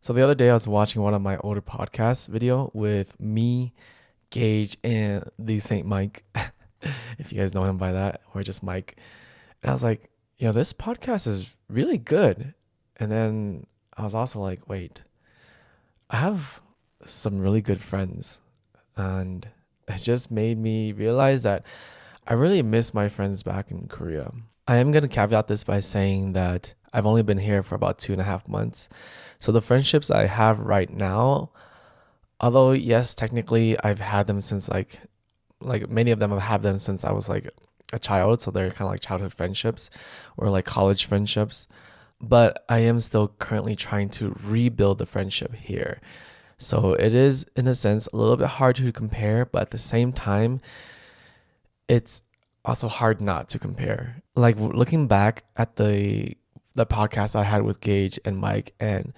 So the other day I was watching one of my older podcast video with me, Gage, and the Saint Mike, if you guys know him by that, or just Mike. And I was like, this podcast is really good. And then I was also like, wait, I have some really good friends. And it just made me realize that I really miss my friends back in Korea. I am going to caveat this by saying that I've only been here for about 2.5 months. So the friendships I have right now, although yes, technically I've had them since like many of them have had them since I was like a child. So they're kind of like childhood friendships or like college friendships. But I am still currently trying to rebuild the friendship here. So it is, in a sense, a little bit hard to compare, but at the same time, it's also hard not to compare. Like looking back at the podcast I had with Gage and Mike, and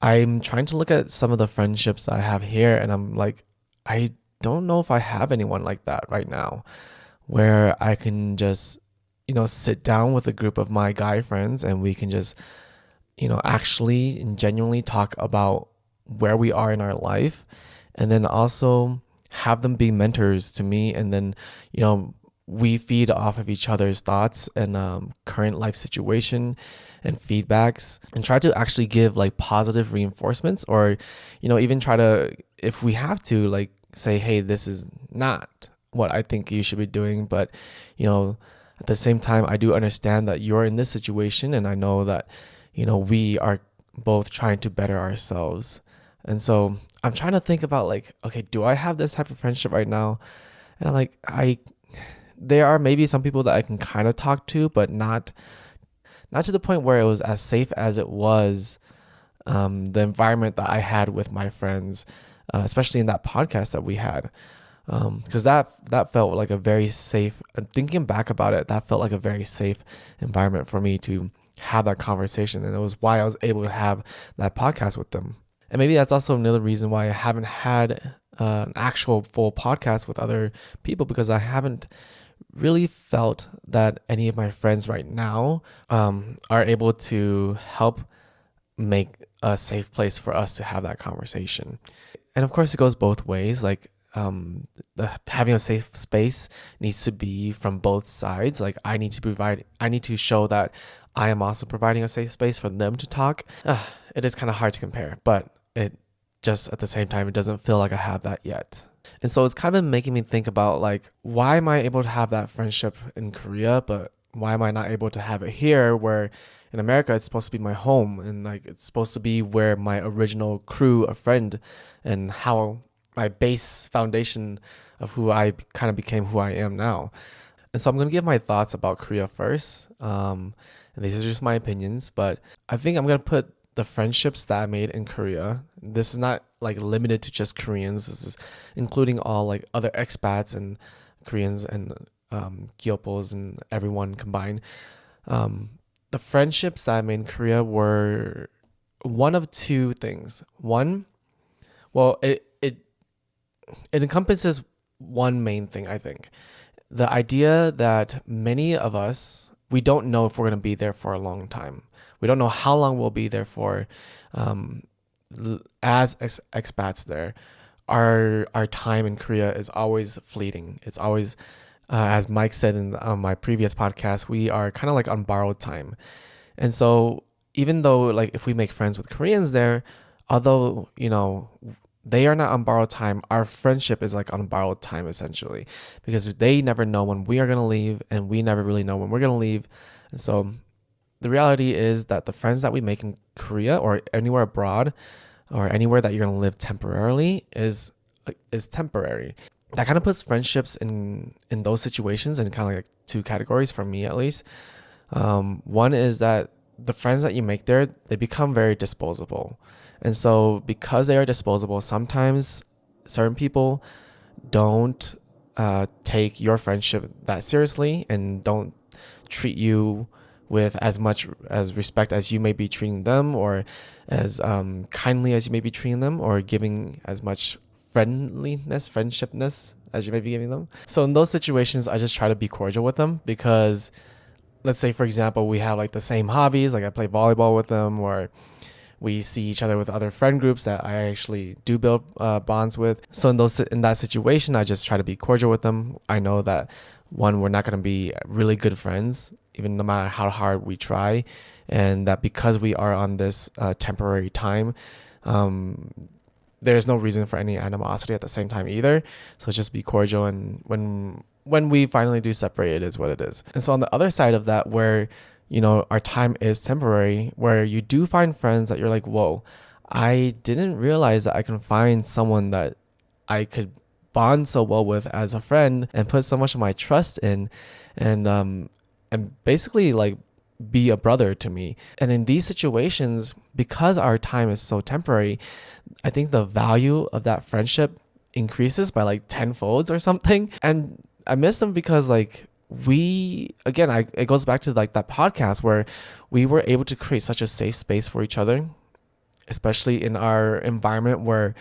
I'm trying to look at some of the friendships I have here, and I'm like, I don't know if I have anyone like that right now, where I can just, sit down with a group of my guy friends and we can just, actually and genuinely talk about where we are in our life, and then also have them be mentors to me, and then, we feed off of each other's thoughts and current life situation and feedbacks, and try to actually give like positive reinforcements, or even try to, if we have to, like say, hey, this is not what I think you should be doing, but at the same time, I do understand that you're in this situation, and I know that we are both trying to better ourselves. And so I'm trying to think about like, okay, do I have this type of friendship right now? And I'm like, there are maybe some people that I can kind of talk to, but not to the point where it was as safe as it was the environment that I had with my friends, especially in that podcast that we had. Because that felt like a very safe, thinking back about it, that felt like a very safe environment for me to have that conversation. And it was why I was able to have that podcast with them. And maybe that's also another reason why I haven't had an actual full podcast with other people, because I haven't really felt that any of my friends right now are able to help make a safe place for us to have that conversation. And of course, it goes both ways. Like having a safe space needs to be from both sides. Like I need to show that I am also providing a safe space for them to talk. It is kind of hard to compare, but it just at the same time, it doesn't feel like I have that yet. And so it's kind of making me think about like, why am I able to have that friendship in Korea, but why am I not able to have it here, where in America it's supposed to be my home, and like it's supposed to be where my original crew of friend, and how my base foundation of who I kind of became who I am now. And so I'm going to give my thoughts about Korea first. And these are just my opinions, but I think I'm going to put the friendships that I made in Korea. This is not like limited to just Koreans. This is including all like other expats and Koreans and Gyopos and everyone combined. The friendships that I made in Korea were one of two things. One, well, it encompasses one main thing, I think. The idea that many of us, we don't know if we're going to be there for a long time. We don't know how long we'll be there for. As expats there, our time in Korea is always fleeting. It's always, as Mike said in my previous podcast, we are kind of like on borrowed time. And so even though like if we make friends with Koreans there, although, they are not on borrowed time, our friendship is like on borrowed time essentially, because they never know when we are going to leave, and we never really know when we're going to leave. And so the reality is that the friends that we make in Korea or anywhere abroad or anywhere that you're going to live temporarily is temporary. That kind of puts friendships in those situations in kind of like two categories, for me at least. One is that the friends that you make there, they become very disposable. And so because they are disposable, sometimes certain people don't take your friendship that seriously and don't treat you with as much as respect as you may be treating them, or as kindly as you may be treating them, or giving as much friendshipness as you may be giving them. So in those situations, I just try to be cordial with them, because let's say, for example, we have like the same hobbies, like I play volleyball with them, or We see each other with other friend groups that I actually do build bonds with. So in that situation, I just try to be cordial with them. I know that one, we're not going to be really good friends, even no matter how hard we try, and that because we are on this temporary time, there's no reason for any animosity at the same time either. So just be cordial, and when we finally do separate, it is what it is. And so on the other side of that, where our time is temporary, where you do find friends that you're like, whoa, I didn't realize that I can find someone that I could bond so well with as a friend and put so much of my trust in, and basically like be a brother to me. And in these situations, because our time is so temporary, I think the value of that friendship increases by like tenfolds or something. And I miss them because like it goes back to like that podcast where we were able to create such a safe space for each other, especially in our environment where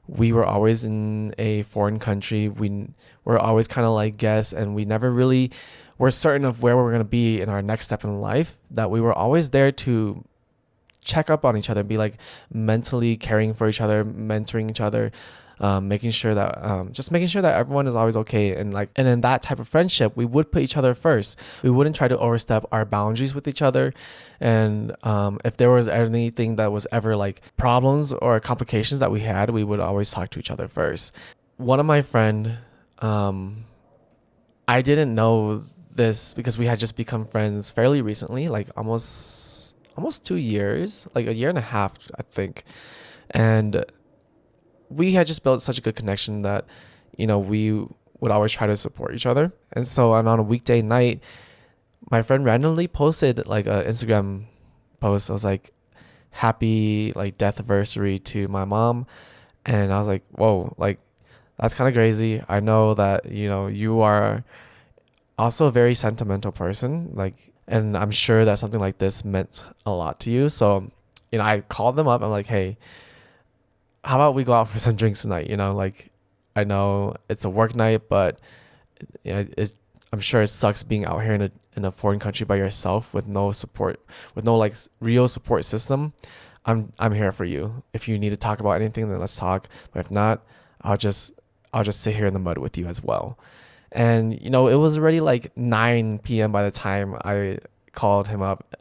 we were always in a foreign country. We were always kind of like guests, and we never really were certain of where we were going to be in our next step in life, that we were always there to check up on each other, be like mentally caring for each other, mentoring each other, making sure that everyone is always okay. And in that type of friendship, we would put each other first. We wouldn't try to overstep our boundaries with each other. And if there was anything that was ever like problems or complications that we had, we would always talk to each other first. One of my friend, I didn't know this because we had just become friends fairly recently, like almost 2 years, like a year and a half, I think. And we had just built such a good connection that, we would always try to support each other. And so on a weekday night, my friend randomly posted like an Instagram post. I was like, happy like death anniversary to my mom. And I was like, whoa, like that's kind of crazy. I know that, you are also a very sentimental person, like, and I'm sure that something like this meant a lot to you. So, I called them up. I'm like, hey, how about we go out for some drinks tonight? Like, I know it's a work night, but I'm sure it sucks being out here in a foreign country by yourself with no support, with no like real support system. I'm here for you. If you need to talk about anything, then let's talk. But if not, I'll just sit here in the mud with you as well. And it was already like 9 p.m. by the time I called him up,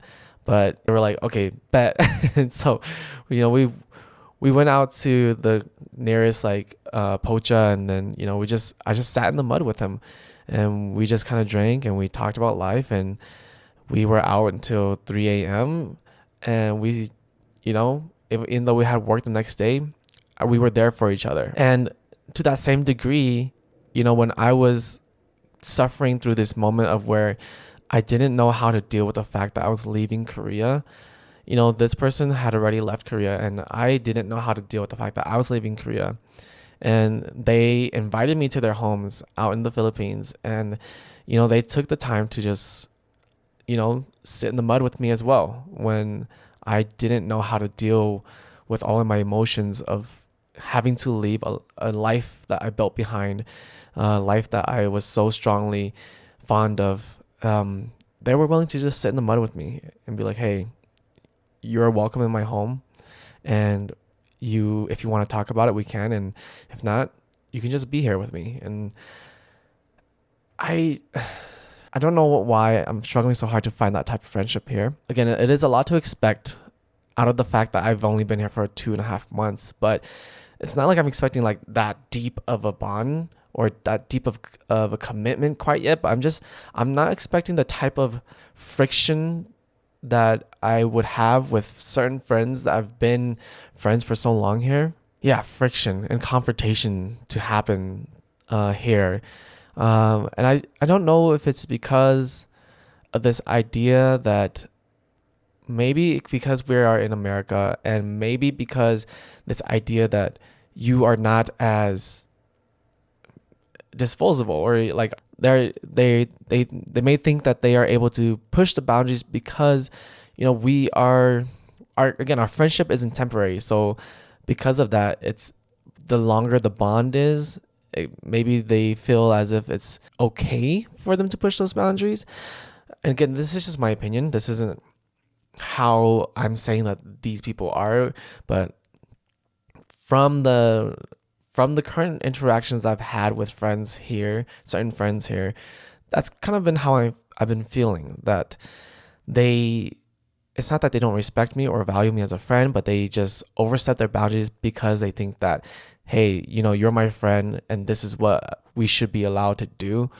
but they were like, okay, bet. And so, we went out to the nearest like pocha, and then I just sat in the mud with him, and we just kind of drank and we talked about life, and we were out until 3 a.m. and we, even though we had work the next day, we were there for each other. And to that same degree, when I was suffering through this moment of where I didn't know how to deal with the fact that I was leaving Korea, this person had already left Korea, and I didn't know how to deal with the fact that I was leaving Korea. And they invited me to their homes out in the Philippines, and they took the time to just sit in the mud with me as well, when I didn't know how to deal with all of my emotions of having to leave a life that I built behind, a life that I was so strongly fond of. They were willing to just sit in the mud with me and be like, hey, you're welcome in my home, and if you want to talk about it, we can, and if not, you can just be here with me. And I don't know why I'm struggling so hard to find that type of friendship here. Again, it is a lot to expect out of the fact that I've only been here for 2.5 months, but it's not like I'm expecting like that deep of a bond or that deep of a commitment quite yet. But I'm not expecting the type of friction that I would have with certain friends that I've been friends for so long here. Yeah, friction and confrontation to happen here. And I don't know if it's because of this idea that maybe because we are in America, and maybe because this idea that you are not as disposable, or like they may think that they are able to push the boundaries because we are our friendship isn't temporary. So because of that, it's the longer the bond is, maybe they feel as if it's okay for them to push those boundaries. And again, this is just my opinion. This isn't how I'm saying that these people are, but from the current interactions I've had with friends here, certain friends here, that's kind of been how I've been feeling that they it's not that they don't respect me or value me as a friend, but they just overstep their boundaries because they think that, hey, you're my friend and this is what we should be allowed to do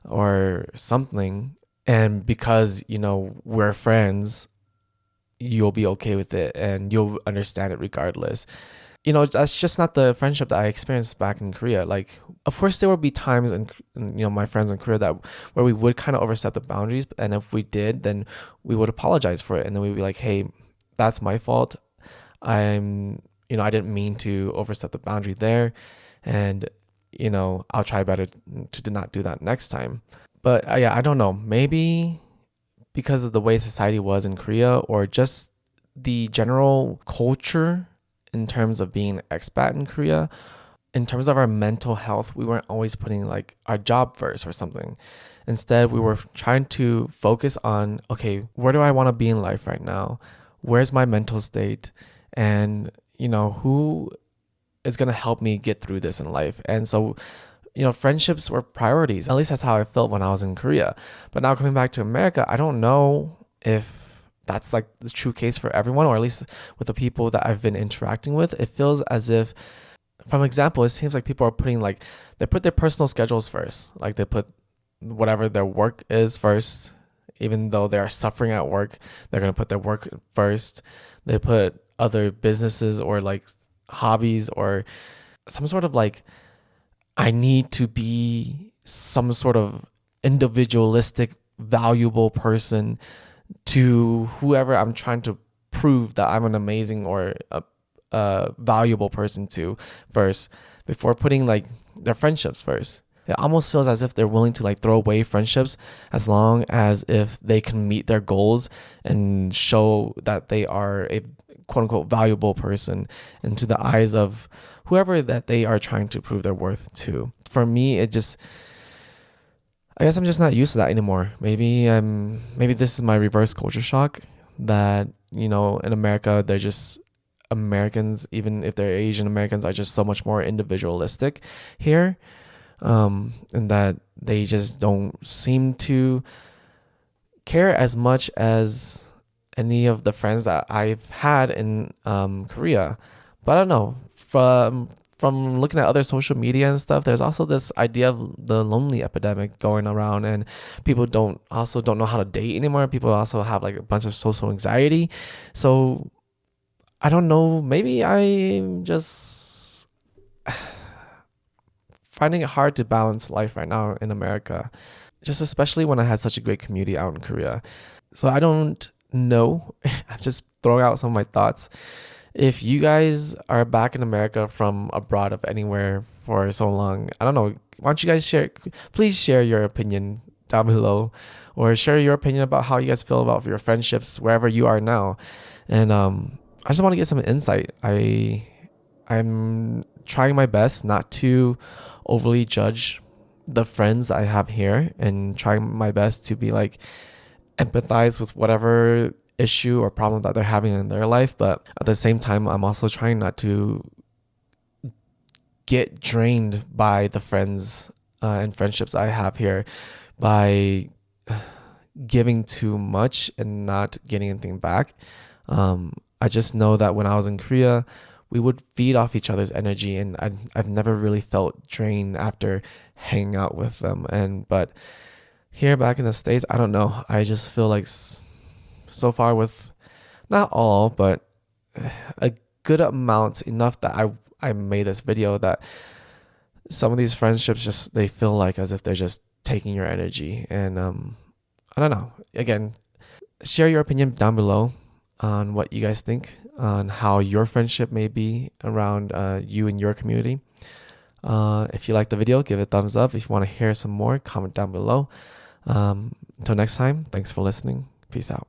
or something. And because, we're friends, you'll be okay with it and you'll understand it regardless. That's just not the friendship that I experienced back in Korea. Like, of course, there will be times in my friends in Korea that where we would kind of overstep the boundaries, and if we did, then we would apologize for it, and then we'd be like, "Hey, that's my fault. I didn't mean to overstep the boundary there, and I'll try better to not do that next time." But yeah, I don't know. Maybe because of the way society was in Korea, or just the general culture in terms of being an expat in Korea, in terms of our mental health, we weren't always putting like our job first or something. Instead, we were trying to focus on, okay, where do I want to be in life right now? Where's my mental state? And, who is going to help me get through this in life? And so, friendships were priorities. At least that's how I felt when I was in Korea. But now coming back to America, I don't know if that's like the true case for everyone, or at least with the people that I've been interacting with. It feels as if, from example, it seems like people are they put their personal schedules first. Like they put whatever their work is first, even though they are suffering at work, they're going to put their work first. They put other businesses or like hobbies or some sort of like, I need to be some sort of individualistic, valuable person to whoever I'm trying to prove that I'm an amazing or a valuable person to first, before putting like their friendships first. It almost feels as if they're willing to like throw away friendships as long as if they can meet their goals and show that they are a quote unquote valuable person into the eyes of whoever that they are trying to prove their worth to. For me, I guess I'm just not used to that anymore. Maybe this is my reverse culture shock that, in America, they're just Americans, even if they're Asian Americans, are just so much more individualistic here. And that they just don't seem to care as much as any of the friends that I've had in Korea. But I don't know, from looking at other social media and stuff, there's also this idea of the lonely epidemic going around, and people don't know how to date anymore. People also have like a bunch of social anxiety. So I don't know, maybe I'm just finding it hard to balance life right now in America, just especially when I had such a great community out in Korea. So I don't know. I'm just throwing out some of my thoughts. If you guys are back in America from abroad of anywhere for so long, I don't know, why don't you guys please share your opinion down below, or share your opinion about how you guys feel about your friendships wherever you are now. And I just want to get some insight. I'm trying my best not to overly judge the friends I have here, and trying my best to be like empathize with whatever issue or problem that they're having in their life. But at the same time, I'm also trying not to get drained by the friends and friendships I have here by giving too much and not getting anything back. I just know that when I was in Korea, we would feed off each other's energy, and I've never really felt drained after hanging out with them. But here back in the States, I don't know. I just feel like so far with not all, but a good amount, enough that I made this video, that some of these friendships just, they feel like as if they're just taking your energy. And I don't know. Again, share your opinion down below on what you guys think on how your friendship may be around you and your community. If you like the video, give it a thumbs up. If you want to hear some more, comment down below. Until next time, thanks for listening. Peace out.